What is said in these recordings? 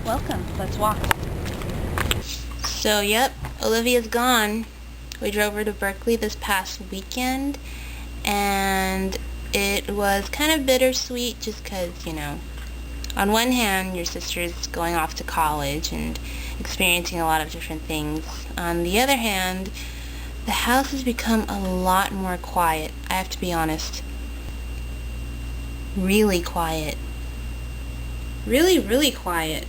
Welcome. Let's walk. So, yep, Olivia's gone. We drove her to Berkeley this past weekend, and it was kind of bittersweet just because, you know, on one hand, your sister's going off to college and experiencing a lot of different things. On the other hand, the house has become a lot more quiet, I have to be honest. Really quiet. Really, really quiet.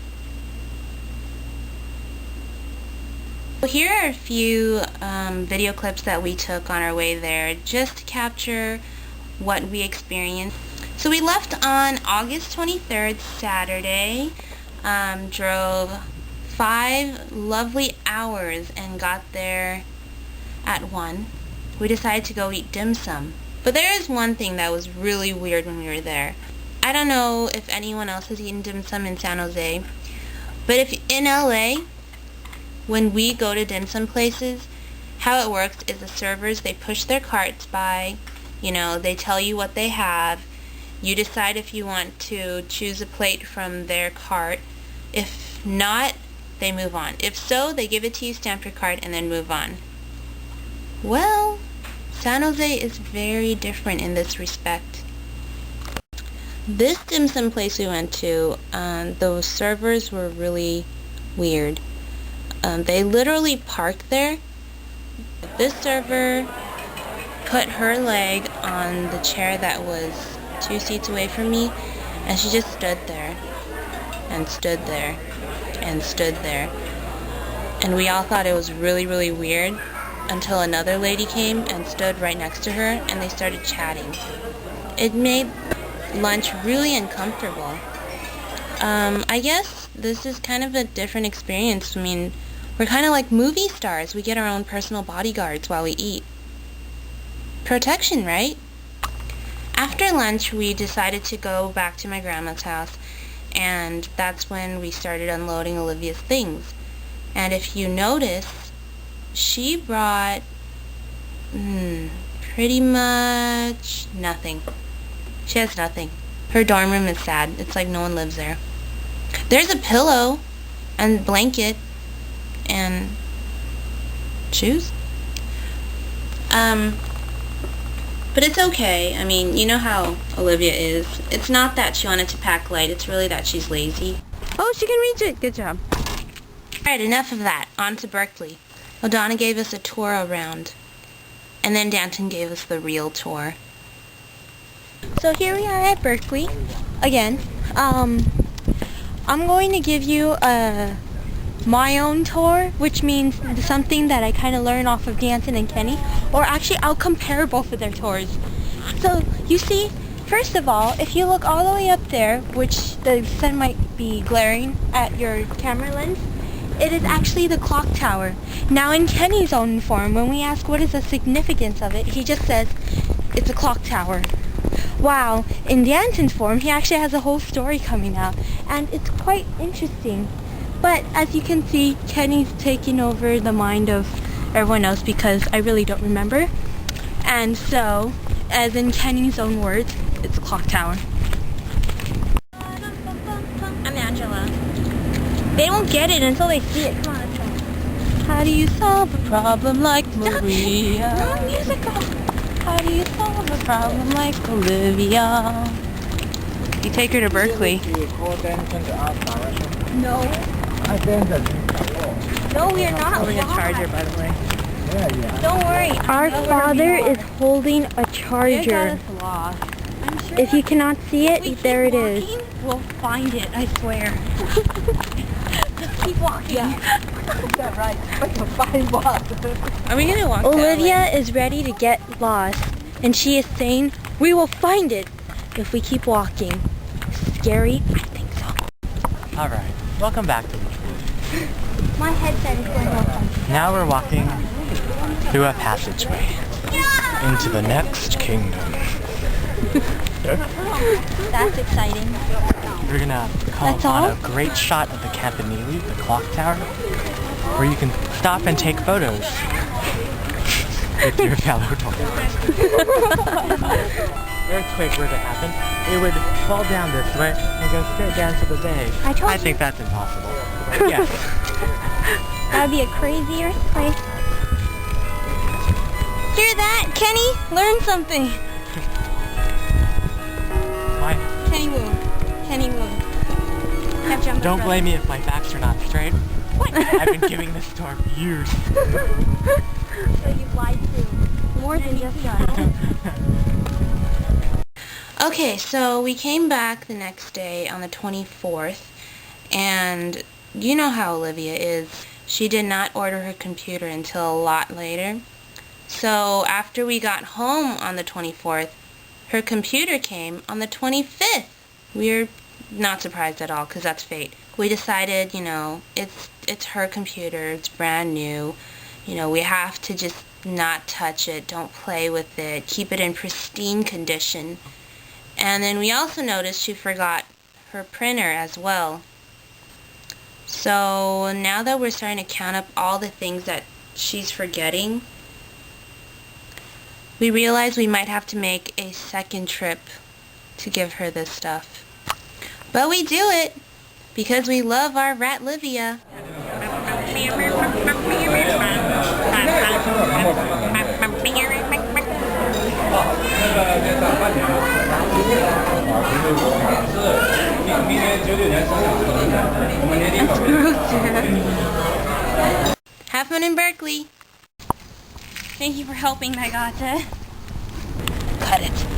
Well, here are a few video clips that we took on our way there just to capture what we experienced. So we left on August 23rd, Saturday, drove 5 lovely hours and got there at 1. We decided to go eat dim sum. But there is one thing that was really weird when we were there. I don't know if anyone else has eaten dim sum in San Jose, but if in LA, when we go to dim sum places, how it works is the servers, they push their carts by, you know, they tell you what they have. You decide if you want to choose a plate from their cart. If not, they move on. If so, they give it to you, stamp your card, and then move on. Well, San Jose is very different in this respect. This dim sum place we went to, those servers were really weird. They literally parked there. This server put her leg on the chair that was 2 seats away from me, and she just stood there and stood there and stood there. And we all thought it was really, really weird until another lady came and stood right next to her, and they started chatting. It made lunch really uncomfortable. I guess this is kind of a different experience. I mean, we're kind of like movie stars. We get our own personal bodyguards while we eat. Protection, right? After lunch, we decided to go back to my grandma's house, and that's when we started unloading Olivia's things. And if you notice, she brought pretty much nothing. She has nothing. Her dorm room is sad. It's like no one lives there. There's a pillow and blanket and shoes. But it's okay. I mean, you know how Olivia is. It's not that she wanted to pack light. It's really that she's lazy. Oh, she can reach it. Good job. Alright, enough of that. On to Berkeley. O'Donna gave us a tour around. And then Danton gave us the real tour. So here we are at Berkeley. Again. I'm going to give you my own tour, which means something that I kind of learned off of Danton and Kenny, or actually I'll compare both of their tours. So you see, first of all, if you look all the way up there, which the sun might be glaring at your camera lens, it is actually the clock tower. Now in Kenny's own form, when we ask what is the significance of it, he just says it's a clock tower. Wow, in Danton's form, he actually has a whole story coming out, and it's quite interesting. But as you can see, Kenny's taking over the mind of everyone else because I really don't remember. And so, as in Kenny's own words, it's a clock tower. I'm Angela. They won't get it until they see it. Come on, let's try. How do you solve a problem like Maria? Wrong musical. How do you solve a problem like Olivia? You take her to Berkeley. No. No, we are not. Holding a charger, by the way. Don't worry. Our father is holding a charger. If you cannot see it, there it is. We'll find it, I swear. Just keep walking. Yeah, right. Are we going to walk Olivia is ready to get lost, and she is saying, we will find it if we keep walking. Scary? I think so. Alright, welcome back to the My headset is going off. Now we're walking through a passageway into the next kingdom. That's exciting. We're gonna call on a great shot of the Campanile, the clock tower, where you can stop and take photos with your fellow tourists. earthquake were to happen, it would fall down this way and go straight down to the bay. I think that's impossible. Yes. That would be a crazy earthquake. Hear that, Kenny? Learn something. Why? Kenny Woo. Kenny Woo. Don't blame me if my facts are not straight. What? I've been giving this tour for years. So you've lied too. More than just us. Okay, so we came back the next day on the 24th, and you know how Olivia is. She did not order her computer until a lot later. So after we got home on the 24th, her computer came on the 25th. We're not surprised at all, because that's fate. We decided, you know, it's her computer, it's brand new. You know, we have to just not touch it, don't play with it, keep it in pristine condition. And then we also noticed she forgot her printer as well. So now that we're starting to count up all the things that she's forgetting, we realize we might have to make a second trip to give her this stuff. But we do it because we love our Ratlivia. Have fun in Berkeley. Thank you for helping, Nagata. Cut it.